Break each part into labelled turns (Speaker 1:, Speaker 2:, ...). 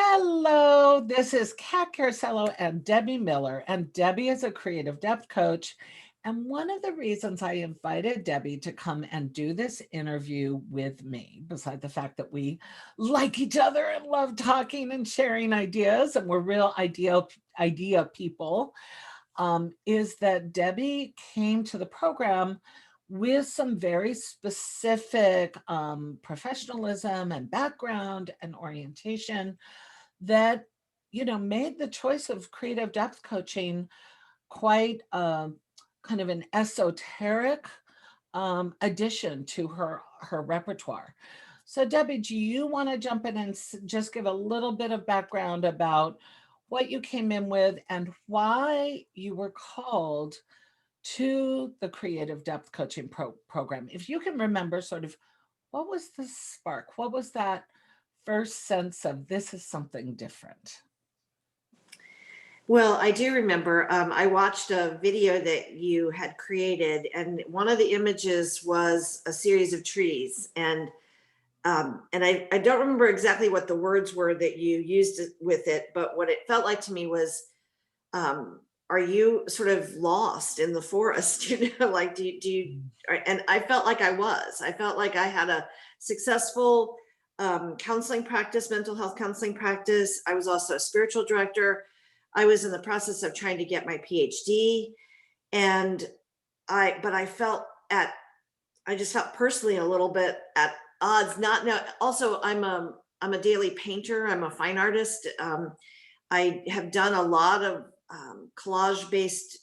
Speaker 1: Hello, this is Kat Caracelo and Debbie Miller, and Debbie is a creative depth coach. And one of the reasons I invited Debbie to come and do this interview with me, beside the fact that we like each other and love talking and sharing ideas, and we're real idea people, is that Debbie came to the program with some very specific professionalism and background and orientation that made the choice of creative depth coaching quite kind of an esoteric addition to her repertoire. So Debbie, do you want to jump in and just give a little bit of background about what you came in with and why you were called to the creative depth coaching program? If you can remember, sort of, what was the spark? What was that first sense of this is something different?
Speaker 2: Well, I do remember, I watched a video that you had created, and one of the images was a series of trees. And I don't remember exactly what the words were that you used with it, but what it felt like to me was, are you sort of lost in the forest? Like, do you, and I felt like I felt like I had a successful counseling practice, mental health counseling practice. I was also a spiritual director. I was in the process of trying to get my PhD, and I felt I just felt personally a little bit at odds. Not now. Also, I'm a daily painter. I'm a fine artist. I have done a lot of collage based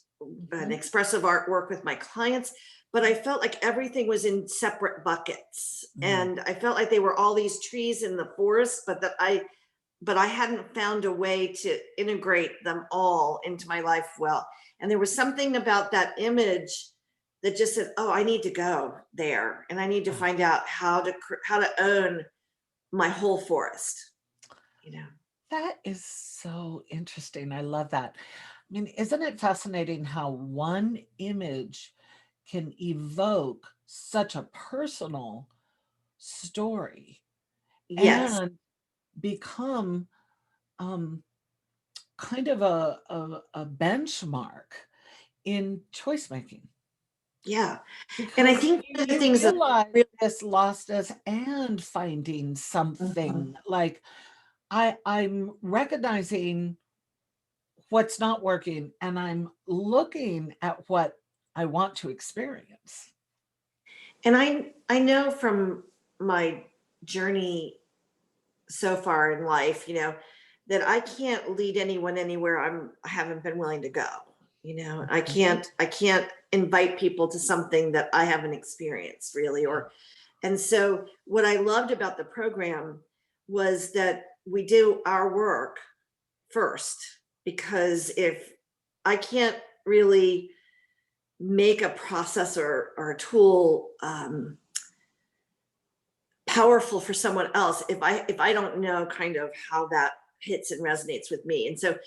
Speaker 2: and expressive artwork with my clients, but I felt like everything was in separate buckets, and I felt like they were all these trees in the forest, but I hadn't found a way to integrate them all into my life well. And there was something about that image that just said, oh, I need to go there, and I need to find out how to own my whole forest,
Speaker 1: That is so interesting. I love that. I mean, isn't it fascinating how one image can evoke such a personal story
Speaker 2: Yes.
Speaker 1: and become kind of a benchmark in choice making?
Speaker 2: Yeah. And I
Speaker 1: Because
Speaker 2: think one of the
Speaker 1: you
Speaker 2: things that
Speaker 1: realize
Speaker 2: really,
Speaker 1: this lostness and finding
Speaker 2: Mhm.
Speaker 1: something like I'm recognizing what's not working and I'm looking at what I want to experience.
Speaker 2: And I know from my journey so far in life, that I can't lead anyone anywhere I haven't been willing to go. I
Speaker 1: Mhm.
Speaker 2: can't invite people to something that I haven't experienced really. And so what I loved about the program was that we do our work first, because if I can't really make a process or a tool powerful for someone else, if I don't know kind of how that hits and resonates with me. And so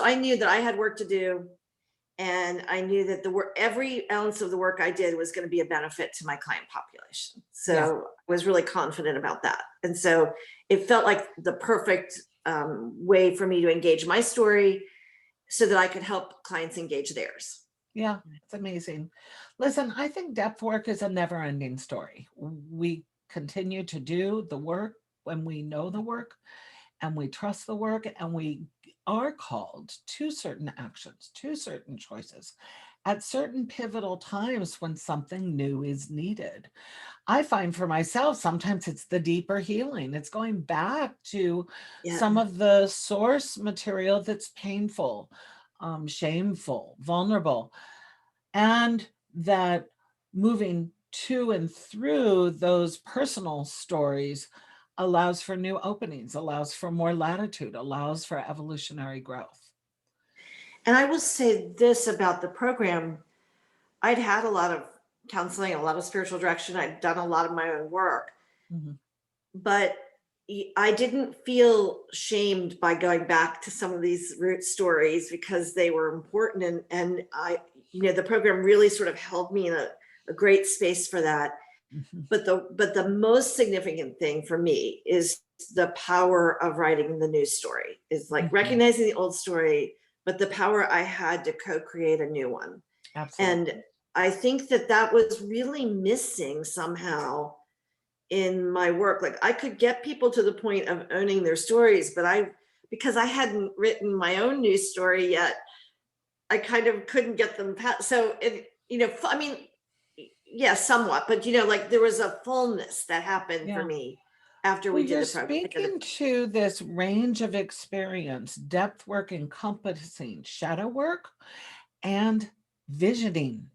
Speaker 2: I knew that I had work to do, and I knew that the work, every ounce of the work I did was going to be a benefit to my client population.
Speaker 1: Yeah.
Speaker 2: So I was really confident about that. And so it felt like the perfect way for me to engage my story so that I could help clients engage theirs.
Speaker 1: Yeah, it's amazing. Listen, I think depth work is a never ending story. We continue to do the work when we know the work and we trust the work and we are called to certain actions, to certain choices at certain pivotal times when something new is needed. I find for myself, sometimes it's the deeper healing. It's going back to
Speaker 2: Yeah.
Speaker 1: some of the source material that's painful, shameful, vulnerable, and that moving to and through those personal stories allows for new openings, allows for more latitude, allows for evolutionary growth.
Speaker 2: And I will say this about the program: I'd had a lot of counseling, a lot of spiritual direction. I'd done a lot of my own work,
Speaker 1: Mhm.
Speaker 2: but I didn't feel shamed by going back to some of these root stories because they were important. And the program really sort of held me in a great space for that.
Speaker 1: Mhm.
Speaker 2: But the most significant thing for me is the power of writing the new story. Is like
Speaker 1: Mhm.
Speaker 2: recognizing the old story, but the power I had to co-create a new one. And
Speaker 1: Absolutely.
Speaker 2: I think that that was really missing somehow in my work. Like I could get people to the point of owning their stories, but because I hadn't written my own news story yet, I kind of couldn't get them past. So it, I mean, yeah, somewhat, but like there was a fullness that happened for
Speaker 1: Yeah.
Speaker 2: me after
Speaker 1: Well,
Speaker 2: we did
Speaker 1: you're
Speaker 2: the program.
Speaker 1: speaking to this range of experience, depth work encompassing shadow work and visioning,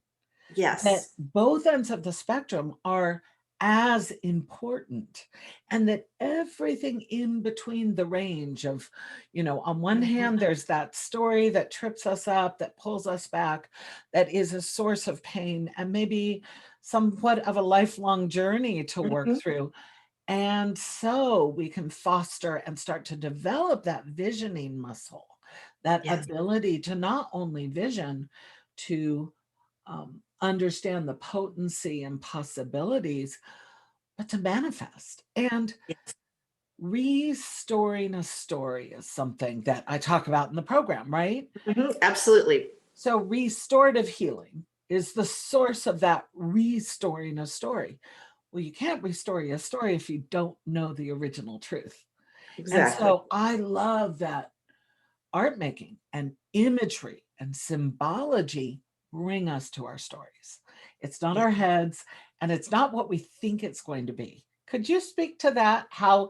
Speaker 1: that
Speaker 2: Yes.
Speaker 1: both ends of the spectrum are as important, and that everything in between the range of, on one
Speaker 2: Mhm.
Speaker 1: hand, there's that story that trips us up, that pulls us back, that is a source of pain and maybe somewhat of a lifelong journey to work
Speaker 2: Mhm.
Speaker 1: through. And so we can foster and start to develop that visioning muscle, that
Speaker 2: Yes.
Speaker 1: ability to not only vision, to understand the potency and possibilities, but to manifest. And
Speaker 2: Yes.
Speaker 1: restoring a story is something that I talk about in the program, right?
Speaker 2: Mhm. Absolutely.
Speaker 1: So, restorative healing is the source of that restoring a story. Well, you can't restore a story if you don't know the original truth. And
Speaker 2: Exactly.
Speaker 1: so I love that art making and imagery and symbology bring us to our stories. It's not
Speaker 2: Yeah.
Speaker 1: our heads, and it's not what we think it's going to be. Could you speak to that? How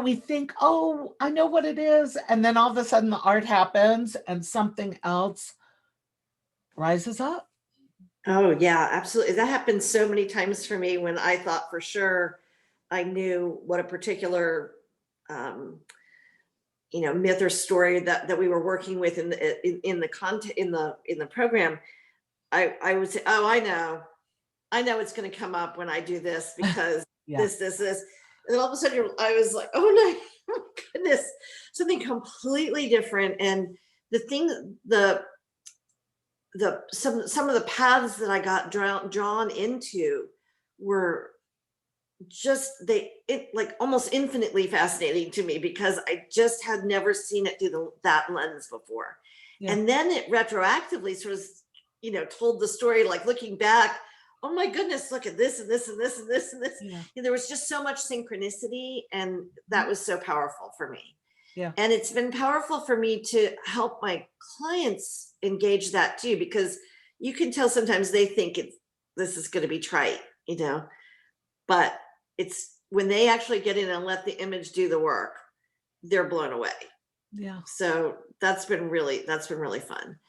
Speaker 1: we think, oh, I know what it is, and then all of a sudden the art happens and something else rises up.
Speaker 2: Oh, yeah, absolutely. That happened so many times for me when I thought for sure I knew what a particular um, myth or story that we were working with in the content in the program. I would say, oh, I know it's going to come up when I do this because
Speaker 1: Yeah,
Speaker 2: this, and then all of a sudden I was like, oh no, oh my goodness, something completely different. And the thing, some of the paths that I got drawn into were just it like almost infinitely fascinating to me because I just had never seen it through that lens before.
Speaker 1: yeah,
Speaker 2: And then it retroactively sort of, told the story, like looking back, oh my goodness, look at this and this and this and this and this.
Speaker 1: yeah,
Speaker 2: There was just so much synchronicity, and
Speaker 1: mhm,
Speaker 2: that was so powerful for me.
Speaker 1: yeah,
Speaker 2: And it's been powerful for me to help my clients engage that too, because you can tell sometimes they think this is going to be trite, but it's when they actually get in and let the image do the work, they're blown away.
Speaker 1: yeah,
Speaker 2: So that's been really fun.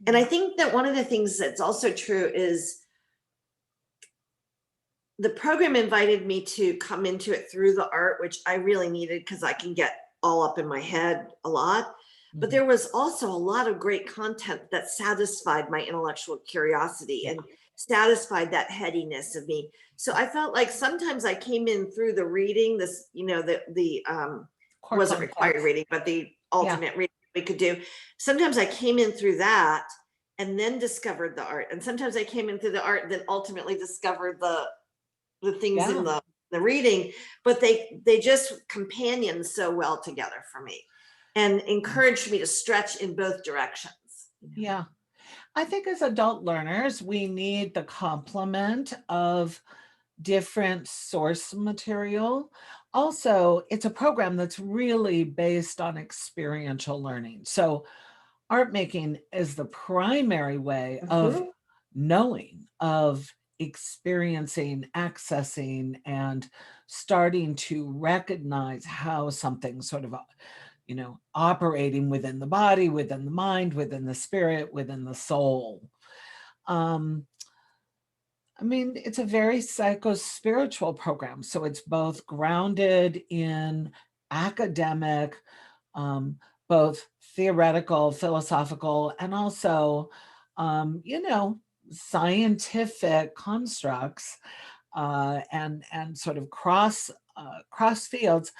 Speaker 2: And I
Speaker 1: yeah,
Speaker 2: think that one of the things that's also true is the program invited me to come into it through the art, which I really needed because I can get all up in my head a lot. But
Speaker 1: mhm,
Speaker 2: there was also a lot of great content that satisfied my intellectual curiosity
Speaker 1: yeah,
Speaker 2: and satisfied that headiness of me. So I felt like sometimes I came in through the reading, this, the
Speaker 1: core
Speaker 2: wasn't required
Speaker 1: concepts.
Speaker 2: reading, but the
Speaker 1: Yeah,
Speaker 2: alternate reading we could do. Sometimes I came in through that and then discovered the art. And sometimes I came in through the art and then ultimately discovered the things in
Speaker 1: yeah,
Speaker 2: the reading, but they just companion so well together for me and
Speaker 1: yeah,
Speaker 2: encouraged me to stretch in both directions.
Speaker 1: yeah. I think as adult learners, we need the complement of different source material. Also, it's a program that's really based on experiential learning. So, art making is the primary way of
Speaker 2: Mhm.
Speaker 1: knowing, of experiencing, accessing, and starting to recognize how something sort of, operating within the body, within the mind, within the spirit, within the soul. Um, I mean, it's a very psycho-spiritual program. So it's both grounded in academic, um, both theoretical, philosophical, and also, scientific constructs, and sort of cross fields,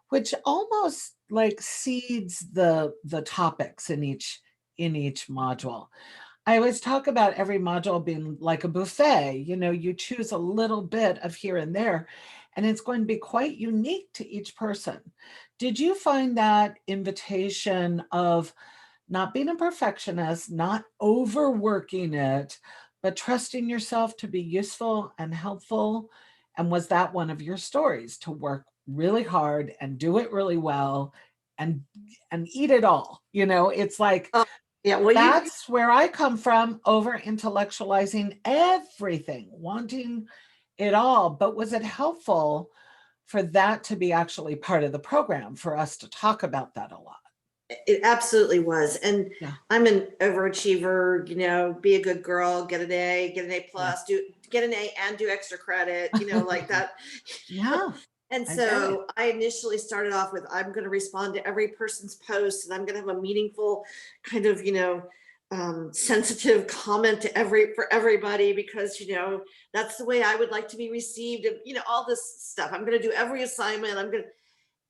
Speaker 1: which almost like seeds the topics in each module. I always talk about every module being like a buffet. You choose a little bit of here and there, and it's going to be quite unique to each person. Did you find that invitation of not being a perfectionist, not overworking it, but trusting yourself to be useful and helpful? And was that one of your stories, to work really hard and do it really well and eat it all? It's like,
Speaker 2: Oh, yeah. Well, you
Speaker 1: that's where I come from, over intellectualizing everything, wanting it all. But was it helpful for that to be actually part of the program, for us to talk about that a lot?
Speaker 2: It absolutely was. And
Speaker 1: Yeah.
Speaker 2: I'm an overachiever, be a good girl, get an A
Speaker 1: Yeah.
Speaker 2: plus, get an A and do extra credit, like that.
Speaker 1: Yeah.
Speaker 2: And
Speaker 1: I get it.
Speaker 2: so I initially started off with, I'm going to respond to every person's post, and I'm going to have a meaningful kind of, sensitive comment for everybody, because, that's the way I would like to be received. And, all this stuff. I'm going to do every assignment.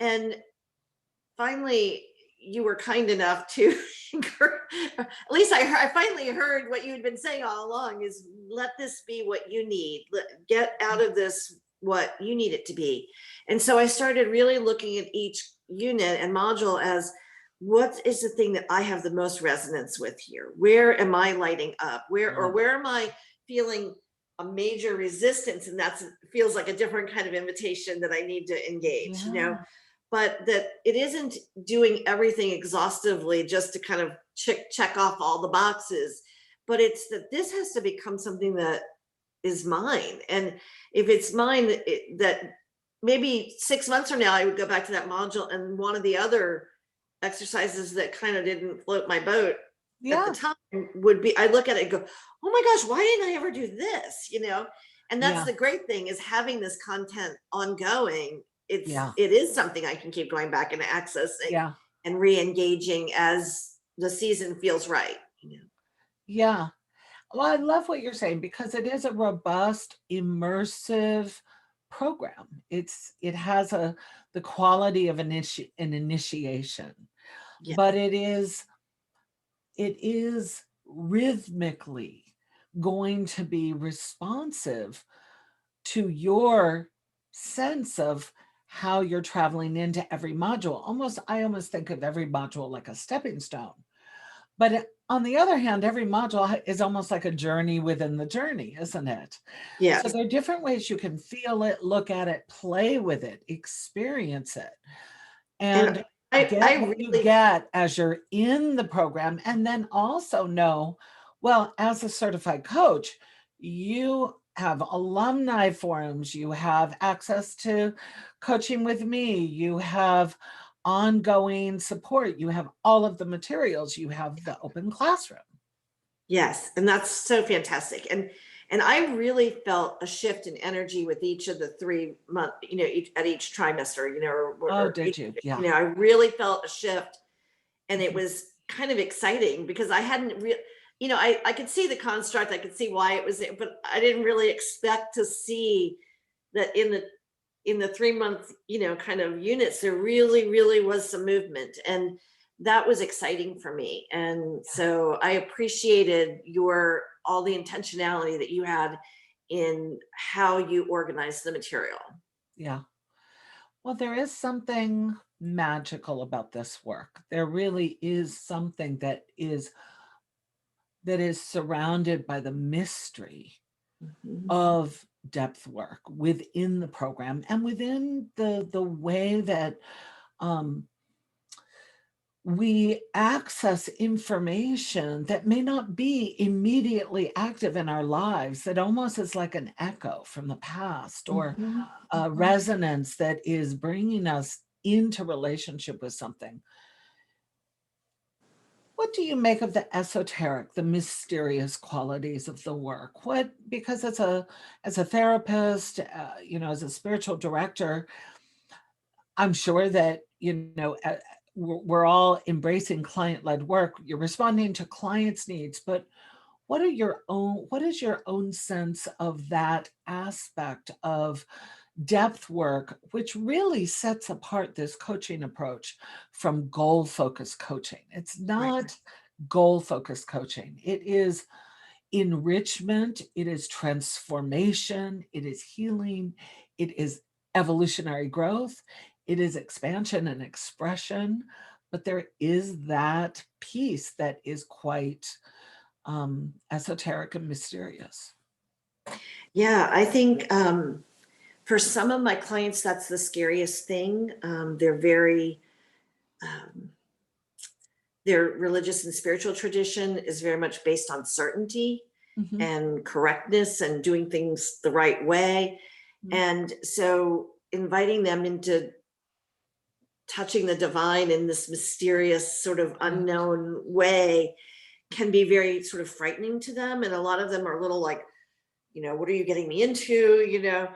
Speaker 2: And finally, you were kind enough to at least I finally heard what you had been saying all along, is let this be what you need. Get out of this what you need it to be. And so I started really looking at each unit and module as, what is the thing that I have the most resonance with here? Where am I lighting up?
Speaker 1: Love it.
Speaker 2: Where am I feeling a major resistance? And that feels like a different kind of invitation that I need to engage,
Speaker 1: Yeah.
Speaker 2: but that it isn't doing everything exhaustively just to kind of check off all the boxes, but it's that this has to become something that is mine. And if it's mine, that maybe 6 months from now I would go back to that module, and one of the other exercises that kind of didn't float my boat at the
Speaker 1: Yeah.
Speaker 2: time would be, I look at it and go, oh my gosh, why didn't I ever do this? And that's
Speaker 1: Yeah.
Speaker 2: the great thing, is having this content ongoing.
Speaker 1: Yeah.
Speaker 2: It is something I can keep going back and accessing
Speaker 1: Yeah.
Speaker 2: and re-engaging as the season feels right.
Speaker 1: Yeah. Well, I love what you're saying, because it is a robust, immersive program. It has the quality of an initiation,
Speaker 2: Yeah.
Speaker 1: but it is rhythmically going to be responsive to your sense of how you're traveling into every module. I almost think of every module like a stepping stone. But on the other hand, every module is almost like a journey within the journey, isn't it? So
Speaker 2: Yes.
Speaker 1: there are different ways you can feel it, look at it, play with it, experience it,
Speaker 2: And
Speaker 1: and
Speaker 2: I
Speaker 1: get what you
Speaker 2: really,
Speaker 1: get as you're in the program. And then also know, well, as a certified coach, you have alumni forums, you have access to coaching with me, you have ongoing support, you have all of the materials, you have the open classroom.
Speaker 2: yes, and that's so fantastic. And I really felt a shift in energy with each of the 3 month, at each trimester,
Speaker 1: Oh,
Speaker 2: or
Speaker 1: did you? Yeah.
Speaker 2: I really felt a shift. And it
Speaker 1: Mhm.
Speaker 2: was kind of exciting, because I hadn't I could see the construct, I could see why it was there, but I didn't really expect to see that in the 3 month, kind of units, there really was some movement. And that was exciting for me. And
Speaker 1: Yeah.
Speaker 2: so I appreciated all the intentionality that you had in how you organized the material.
Speaker 1: Yeah. Well, there is something magical about this work. There really is something that is surrounded by the mystery
Speaker 2: Mhm.
Speaker 1: of depth work within the program, and within the way that um, we access information that may not be immediately active in our lives, that almost is like an echo from the past, or
Speaker 2: Mhm.
Speaker 1: a
Speaker 2: Mhm.
Speaker 1: resonance that is bringing us into relationship with something. What do you make of the esoteric, the mysterious qualities of the work? Because as a therapist, as a spiritual director, I'm sure that we're all embracing client-led work. You're responding to clients' needs, but what is your own sense of that aspect of depth work, which really sets apart this coaching approach from goal focused coaching? It's
Speaker 2: Right.
Speaker 1: not goal focused coaching, it is enrichment, it is transformation, it is healing, it is evolutionary growth, it is expansion and expression, but there is that piece that is quite esoteric and mysterious.
Speaker 2: Yeah, I think for some of my clients, that's the scariest thing. They're very, um, their religious and spiritual tradition is very much based on certainty
Speaker 1: Mhm.
Speaker 2: and correctness and doing things the right way.
Speaker 1: Mm.
Speaker 2: And so inviting them into touching the divine in this mysterious, sort of
Speaker 1: Right.
Speaker 2: unknown way can be very sort of frightening to them. And a lot of them are a little like, what are you getting me into?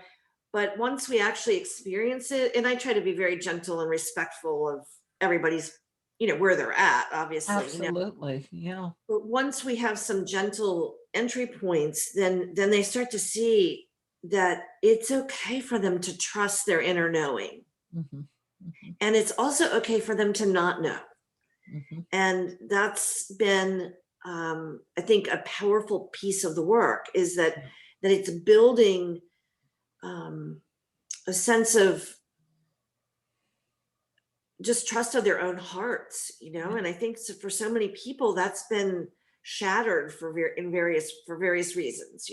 Speaker 2: But once we actually experience it, and I try to be very gentle and respectful of everybody's, where they're at, obviously.
Speaker 1: Absolutely. Yeah.
Speaker 2: But once we have some gentle entry points, then they start to see that it's okay for them to trust their inner knowing.
Speaker 1: Mhm. Mhm.
Speaker 2: And it's also okay for them to not know.
Speaker 1: Mhm.
Speaker 2: And that's been, I think, a powerful piece of the work is
Speaker 1: Yeah.
Speaker 2: that it's building um, a sense of just trust of their own hearts,
Speaker 1: Yeah.
Speaker 2: and I think for so many people that's been shattered in various reasons,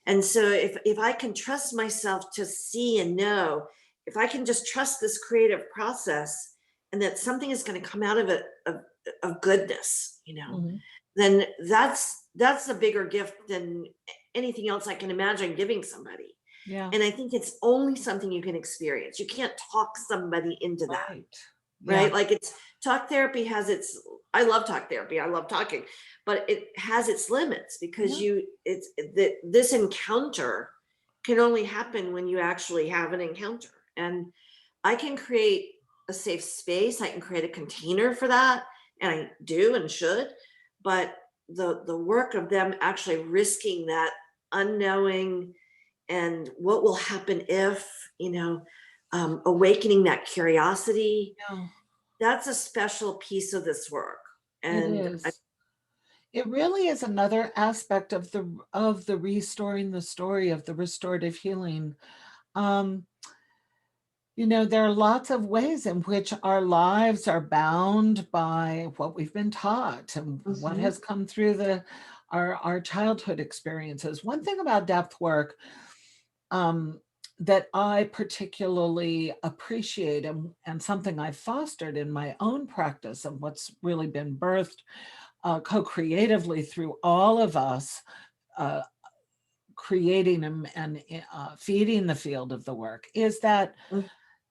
Speaker 2: and so if I can trust myself to see and know, if I can just trust this creative process and that something is going to come out of it of goodness,
Speaker 1: Mhm.
Speaker 2: then that's a bigger gift than anything else I can imagine giving somebody.
Speaker 1: Yeah.
Speaker 2: And I think it's only something you can experience. You can't talk somebody into that,
Speaker 1: Right. Yeah.
Speaker 2: right? Like it's talk therapy has its I love talk therapy. I love talking, but it has its limits because
Speaker 1: Yeah.
Speaker 2: this encounter can only happen when you actually have an encounter. And I can create a safe space. I can create a container for that, and I do and should. But the work of them actually risking that unknowing and what will happen if, awakening that curiosity,
Speaker 1: Yeah.
Speaker 2: that's a special piece of this work.
Speaker 1: It
Speaker 2: And
Speaker 1: is. It really is another aspect of the restoring the story of the restorative healing. Um, there are lots of ways in which our lives are bound by what we've been taught and what
Speaker 2: Mhm,
Speaker 1: has come through our childhood experiences. One thing about depth work um, that I particularly appreciate and something I've fostered in my own practice and what's really been birthed co-creatively through all of us uh, creating and feeding the field of the work is that
Speaker 2: mm,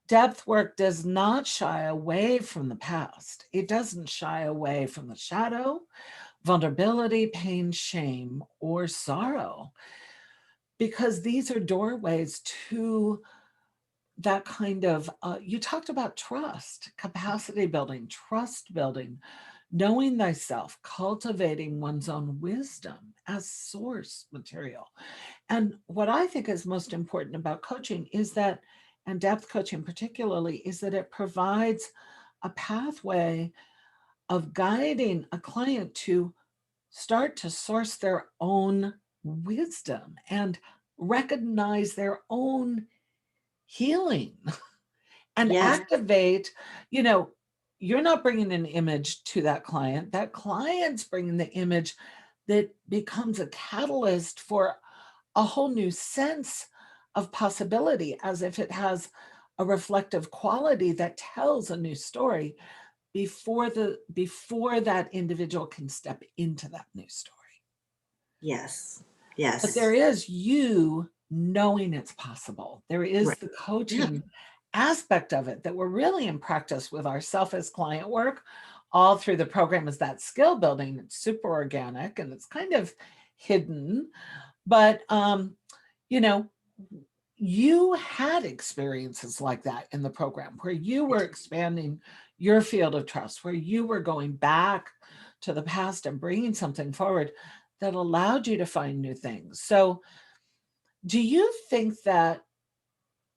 Speaker 1: depth work does not shy away from the past. It doesn't shy away from the shadow, vulnerability, pain, shame, or sorrow, because these are doorways to that kind of, you talked about trust, capacity building, trust building, knowing thyself, cultivating one's own wisdom as source material. And what I think is most important about coaching is that, and depth coaching particularly, is that it provides a pathway of guiding a client to start to source their own wisdom and recognize their own healing and
Speaker 2: yes,
Speaker 1: activate, you know, you're not bringing an image to that client's bringing the image that becomes a catalyst for a whole new sense of possibility, as if it has a reflective quality that tells a new story before that individual can step into that new story.
Speaker 2: yes,
Speaker 1: But there
Speaker 2: yes,
Speaker 1: is you knowing it's possible. There is
Speaker 2: right.
Speaker 1: the
Speaker 2: Yeah.
Speaker 1: coaching aspect of it that we're really in practice with ourself as client work all through the program is that skill building. It's super organic and it's kind of hidden, but you know, you had experiences like that in the program where you were expanding your field of trust, where you were going back to the past and bringing something forward that allowed you to find new things. So, do you think that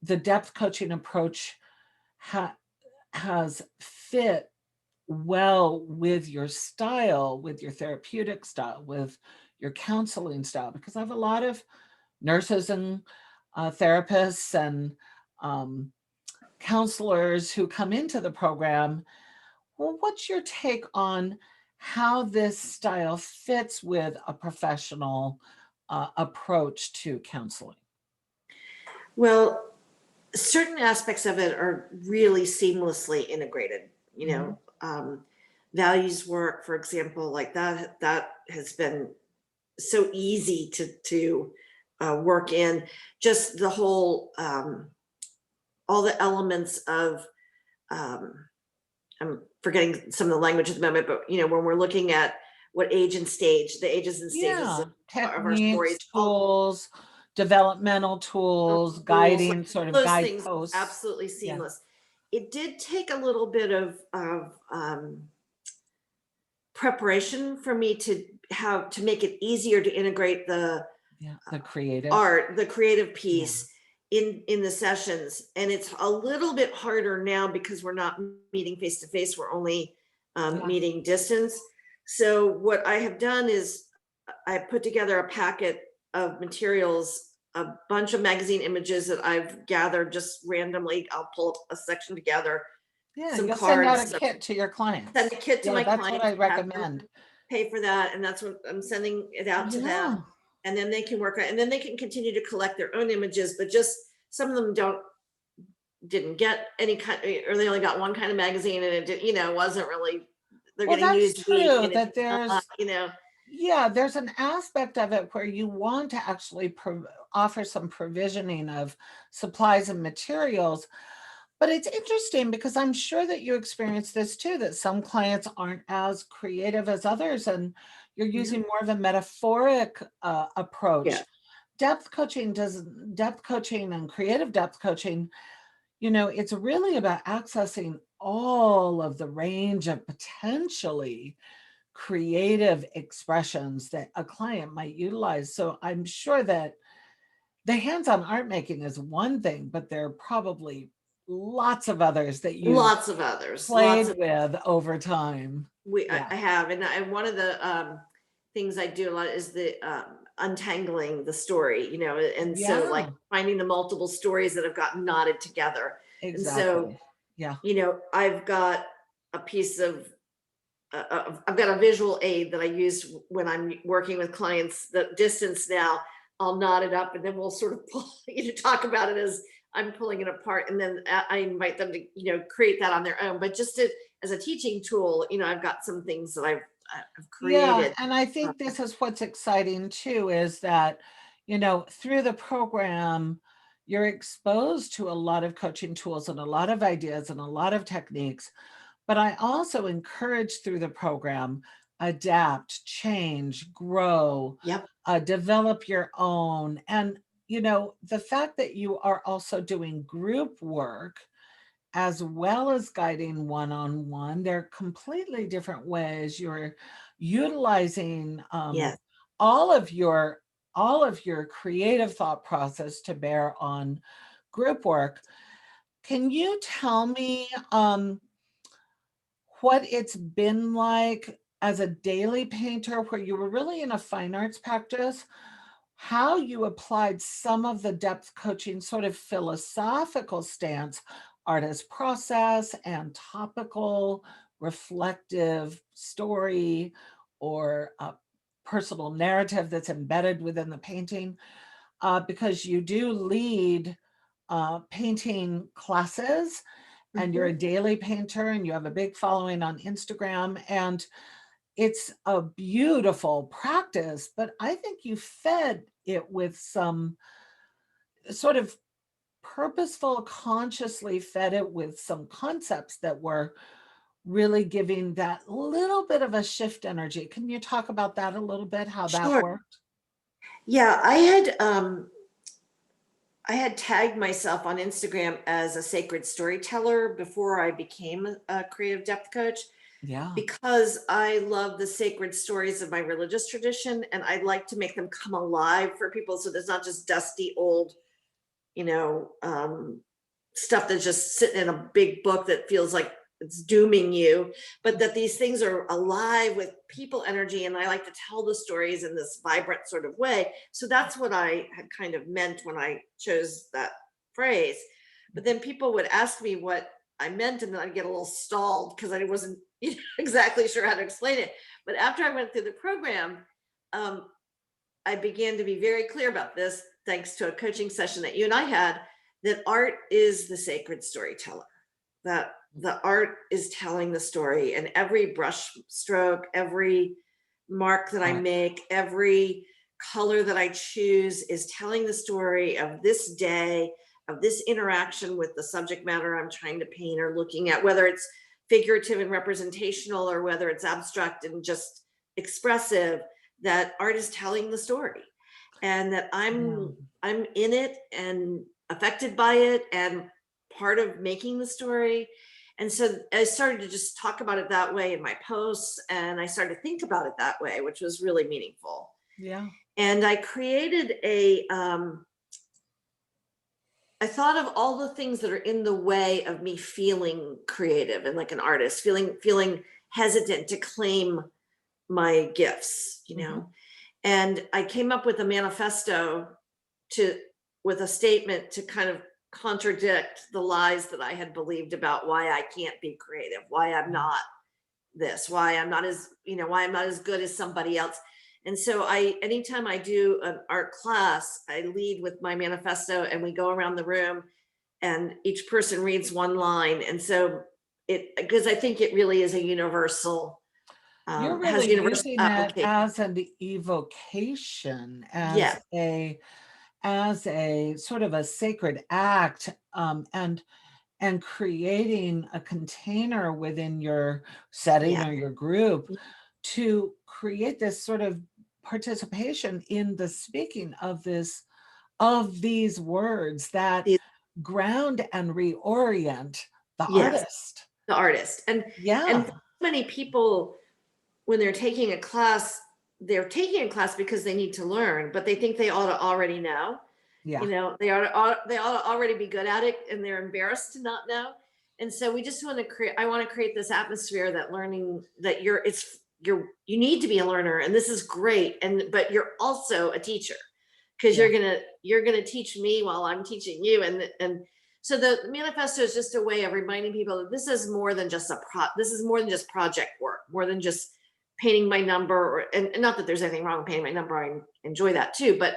Speaker 1: the depth coaching approach ha- has fit well with your style, with your therapeutic style, with your counseling style? Because I have a lot of nurses and therapists and um, counselors who come into the program. Well, what's your take on how this style fits with a professional approach to counseling?
Speaker 2: Well, certain aspects of it are really seamlessly integrated. You
Speaker 1: Mhm.
Speaker 2: know, values work, for example, like that has been so easy to work in. Just the whole all the elements of um, I'm forgetting some of the language at the moment, but when we're looking at what age and stage, the ages and stages
Speaker 1: Yeah,
Speaker 2: of our stories,
Speaker 1: techniques,
Speaker 2: all
Speaker 1: tools, developmental tools,
Speaker 2: rules, like
Speaker 1: guiding sort of
Speaker 2: those things,
Speaker 1: guideposts.
Speaker 2: absolutely
Speaker 1: Yeah,
Speaker 2: seamless. It did take a little bit of preparation for me to have to make it easier to integrate the
Speaker 1: yeah, the creative.
Speaker 2: art, the creative
Speaker 1: Yeah,
Speaker 2: piece in the sessions. And it's a little bit harder now because we're not meeting face to face. We're only
Speaker 1: yeah,
Speaker 2: meeting distance. So what I have done is I put together a packet of materials, a bunch of magazine images that I've gathered just randomly. I'll pull up a section together,
Speaker 1: yeah.
Speaker 2: some
Speaker 1: You'll send out
Speaker 2: cards,
Speaker 1: a kit to your
Speaker 2: send
Speaker 1: clients.
Speaker 2: a kit to
Speaker 1: Yeah,
Speaker 2: my
Speaker 1: that's what
Speaker 2: clients,
Speaker 1: I
Speaker 2: have them
Speaker 1: recommend.
Speaker 2: pay for that, and that's what I'm sending it out to them.
Speaker 1: Yeah.
Speaker 2: And then they can work on, and then they can continue to collect their own images, but just some of them didn't get any kind, or they only got one kind of magazine, and it wasn't really. They're
Speaker 1: Well,
Speaker 2: getting
Speaker 1: that's
Speaker 2: Newsweek,
Speaker 1: true
Speaker 2: and it's
Speaker 1: that
Speaker 2: not.
Speaker 1: yeah, there's an aspect of it where you want to actually offer some provisioning of supplies and materials. But it's interesting because I'm sure that you experience this too, that some clients aren't as creative as others, and you're
Speaker 2: Yeah.
Speaker 1: using more of a metaphoric
Speaker 2: Yeah.
Speaker 1: approach. Depth coaching and creative depth coaching, it's really about accessing all of the range of potentially creative expressions that a client might utilize. So I'm sure that the hands-on art making is one thing, but there are probably lots of others that you've
Speaker 2: Lots of others, lots
Speaker 1: played
Speaker 2: of
Speaker 1: with over time.
Speaker 2: I
Speaker 1: Yeah.
Speaker 2: have, and one of the things I do a lot is the untangling the story, and so like
Speaker 1: Yeah,
Speaker 2: finding the multiple stories that have gotten knotted together. And so,
Speaker 1: exactly. Yeah.
Speaker 2: I've got a piece of I've got a visual aid that I use when I'm working with clients. The distance now, I'll knot it up, and then we'll sort of pull, talk about it as I'm pulling it apart, and then I invite them to create that on their own. But just as a teaching tool, I've got some things that I've
Speaker 1: Yeah,
Speaker 2: created.
Speaker 1: and I
Speaker 2: Uh,
Speaker 1: think this is what's exciting too, is that, through the program, you're exposed to a lot of coaching tools and a lot of ideas and a lot of techniques. But I also encourage through the program, adapt, change, grow,
Speaker 2: yep.
Speaker 1: develop your own. And, the fact that you are also doing group work as well as guiding one-on-one, they're completely different ways you're utilizing
Speaker 2: Yes.
Speaker 1: all of your all of your creative thought process to bear on group work. Can you tell me what it's been like as a daily painter where you were really in a fine arts practice, how you applied some of the depth coaching sort of philosophical stance, artist process, and topical, reflective story or a personal narrative that's embedded within the painting, because you do lead painting classes and you're a
Speaker 2: Mhm.
Speaker 1: daily painter and you have a big following on Instagram, and it's a beautiful practice, but I think you fed it with some sort of purposeful, consciously fed it with some concepts that were really giving that little bit of a shift energy. Can you talk about that a little bit, how that
Speaker 2: Sure.
Speaker 1: worked?
Speaker 2: Yeah, I had tagged myself on Instagram as a sacred storyteller before I became a creative depth coach,
Speaker 1: Yeah,
Speaker 2: because I love the sacred stories of my religious tradition, and I like to make them come alive for people, so there's not just dusty old, you know, stuff that's just sitting in a big book that feels like it's dooming you, but that these things are alive with people energy. And I like to tell the stories in this vibrant sort of way. So that's what I had kind of meant when I chose that phrase. but then people would ask me what I meant, and then I'd get a little stalled because I wasn't exactly sure how to explain it. But after I went through the program, um, I began to be very clear about this, thanks to a coaching session that you and I had, that art is the sacred storyteller. That the art is telling the story, and every brush stroke, every mark that I
Speaker 1: Right.
Speaker 2: make, every color that I choose is telling the story of this day, of this interaction with the subject matter I'm trying to paint or looking at, whether it's figurative and representational or whether it's abstract and just expressive. That art is telling the story, and that
Speaker 1: Yeah.
Speaker 2: I'm in it and affected by it and part of making the story. And so I started to just talk about it that way in my posts, and I started to think about it that way, which was really meaningful.
Speaker 1: Yeah.
Speaker 2: And I created I thought of all the things that are in the way of me feeling creative and like an artist, feeling hesitant to claim my gifts,
Speaker 1: Mhm.
Speaker 2: And I came up with a manifesto to with a statement to kind of contradict the lies that I had believed about why I can't be creative, why I'm
Speaker 1: Yeah.
Speaker 2: not this, why I'm not as, why I'm not as good as somebody else. And so anytime I do an art class, I lead with my manifesto and we go around the room and each person reads one line. And so because I think it really is a universal,
Speaker 1: You're
Speaker 2: has
Speaker 1: really
Speaker 2: universal
Speaker 1: using it
Speaker 2: application.
Speaker 1: as an evocation,
Speaker 2: Yeah.
Speaker 1: as a sort of a sacred act, and creating a container within your setting
Speaker 2: Yeah.
Speaker 1: or your group to create this sort of participation in the speaking of these words that
Speaker 2: The-
Speaker 1: ground and reorient the
Speaker 2: Yes.
Speaker 1: artist.
Speaker 2: The artist. And
Speaker 1: Yeah.
Speaker 2: so many people, when they're taking a class because they need to learn, but they think they ought to already know.
Speaker 1: Yeah.
Speaker 2: They ought to already be good at it, and they're embarrassed to not know. And so we just want to create. I want to create this atmosphere that learning that you need to be a learner, and this is great. But you're also a teacher because
Speaker 1: Yeah.
Speaker 2: you're gonna teach me while I'm teaching you, and so the manifesto is just a way of reminding people that this is more than just this is more than just project work, more than just painting my number, and not that there's anything wrong with painting my number. I enjoy that too, but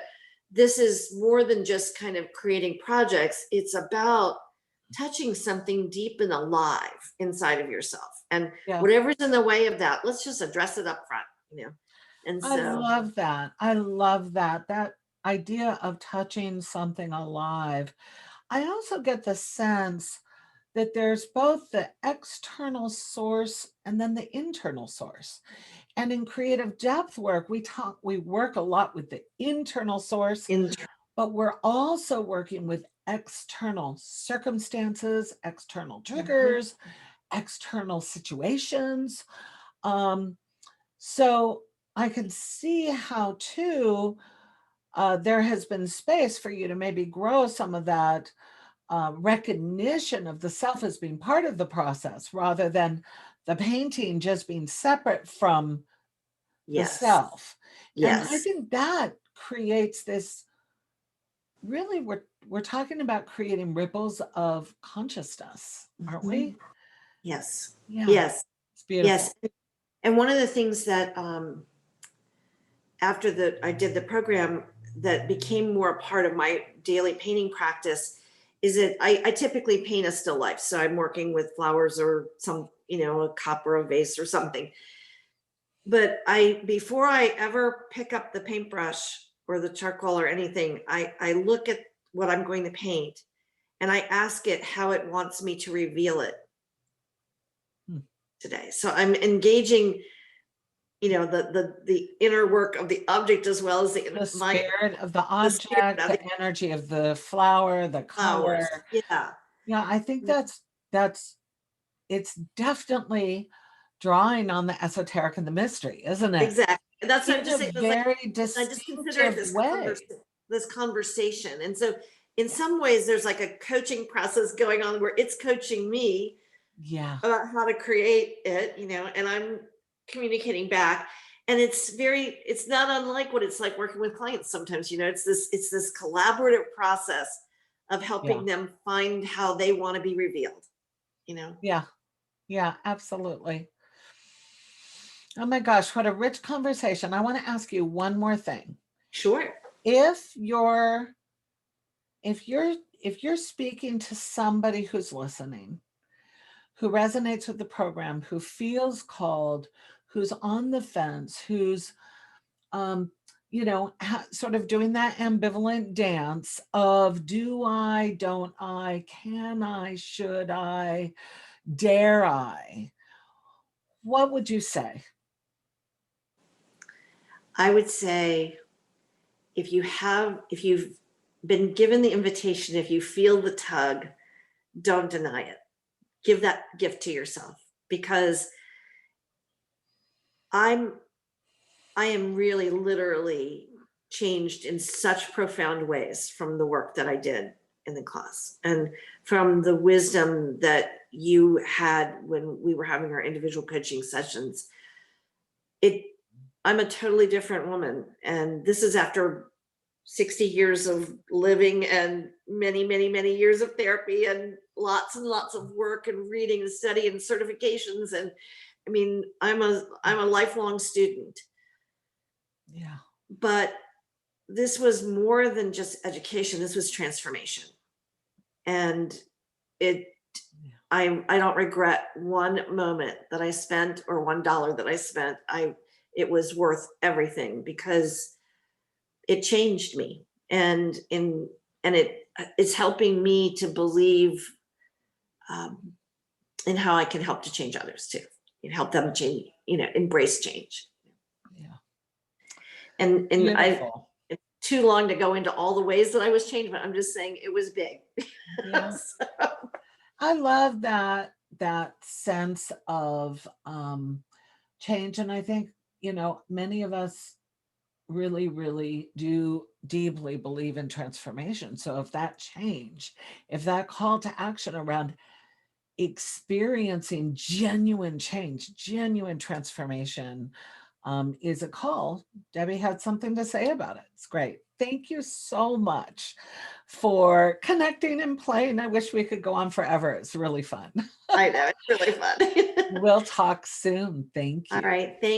Speaker 2: this is more than just kind of creating projects. It's about touching something deep and alive inside of yourself. And
Speaker 1: Yeah.
Speaker 2: whatever's in the way of that, let's just address it up front. And
Speaker 1: I
Speaker 2: so,
Speaker 1: love that. I love that. That idea of touching something alive. I also get the sense that there's both the external source and then the internal source. And in creative depth work, we work a lot with the internal source,
Speaker 2: in
Speaker 1: but we're also working with external circumstances, external
Speaker 2: Mhm.
Speaker 1: triggers, external situations. Um, so I can see how too there has been space for you to maybe grow some of that recognition of the self as being part of the process rather than the painting just being separate from the
Speaker 2: Yes,
Speaker 1: self. And I
Speaker 2: yes.
Speaker 1: think that creates this really, we're talking about creating ripples of consciousness, aren't
Speaker 2: Mhm.
Speaker 1: we?
Speaker 2: Yes,
Speaker 1: Yeah,
Speaker 2: yes,
Speaker 1: it's beautiful.
Speaker 2: yes. And one of the things that after I did the program that became more a part of my daily painting practice is that I typically paint a still life. So I'm working with flowers or a cup or a vase or something. But before I ever pick up the paintbrush or the charcoal or anything, I look at what I'm going to paint and I ask it how it wants me to reveal it
Speaker 1: Hmm.
Speaker 2: today. So I'm engaging, the inner work of the object as well as
Speaker 1: The
Speaker 2: my
Speaker 1: spirit of the
Speaker 2: the spirit
Speaker 1: object,
Speaker 2: of
Speaker 1: the
Speaker 2: the
Speaker 1: energy of the flower, the
Speaker 2: flowers.
Speaker 1: color.
Speaker 2: Yeah.
Speaker 1: Yeah, I think that's it's definitely drawing on the esoteric and the mystery, isn't it?
Speaker 2: Exactly. That's what I'm
Speaker 1: In
Speaker 2: just
Speaker 1: a
Speaker 2: saying. It's like
Speaker 1: very
Speaker 2: I just consider it
Speaker 1: distinctive way.
Speaker 2: this conversation. And so in some ways there's like a coaching process going on where it's coaching me
Speaker 1: Yeah.
Speaker 2: about how to create it, and I'm communicating back. And it's not unlike what it's like working with clients sometimes, it's this collaborative process of
Speaker 1: Yeah.
Speaker 2: helping them find how they want to be revealed, you know?
Speaker 1: Yeah. Yeah, absolutely. Oh my gosh, what a rich conversation. I want to ask you one more thing.
Speaker 2: Sure.
Speaker 1: If you're if you're if you're speaking to somebody who's listening, who resonates with the program, who feels called, who's on the fence, who's um, sort of doing that ambivalent dance of do I, don't I, can I, should I, dare I? What would you say?
Speaker 2: I would say if you've been given the invitation, if you feel the tug, don't deny it. Give that gift to yourself, because I'm I am really literally changed in such profound ways from the work that I did in the class, and from the wisdom that you had when we were having our individual coaching sessions. It I'm a totally different woman, and this is after 60 years of living and many, many, many years of therapy and lots of work and reading and study and certifications. And I mean, I'm a lifelong student,
Speaker 1: Yeah.
Speaker 2: but this was more than just education. This was transformation. And it
Speaker 1: Yeah.
Speaker 2: I don't regret one moment that I spent, or $1 that I spent. I It was worth everything, because it changed me, and it's helping me to believe, um, in how I can help to change others too, and help them change, embrace change.
Speaker 1: Yeah.
Speaker 2: And I
Speaker 1: Beautiful.
Speaker 2: it's too long to go into all the ways that I was changed, but I'm just saying it was big.
Speaker 1: Yeah.
Speaker 2: So,
Speaker 1: I love that sense of change. And I think, many of us really, really do deeply believe in transformation. So if that change, if that call to action around experiencing genuine change, genuine transformation is a call, Debbie had something to say about it. It's great. Thank you so much for connecting and playing. I wish we could go on forever. It's really fun.
Speaker 2: I know, it's really fun.
Speaker 1: We'll talk soon. Thank
Speaker 2: All
Speaker 1: you.
Speaker 2: right, thank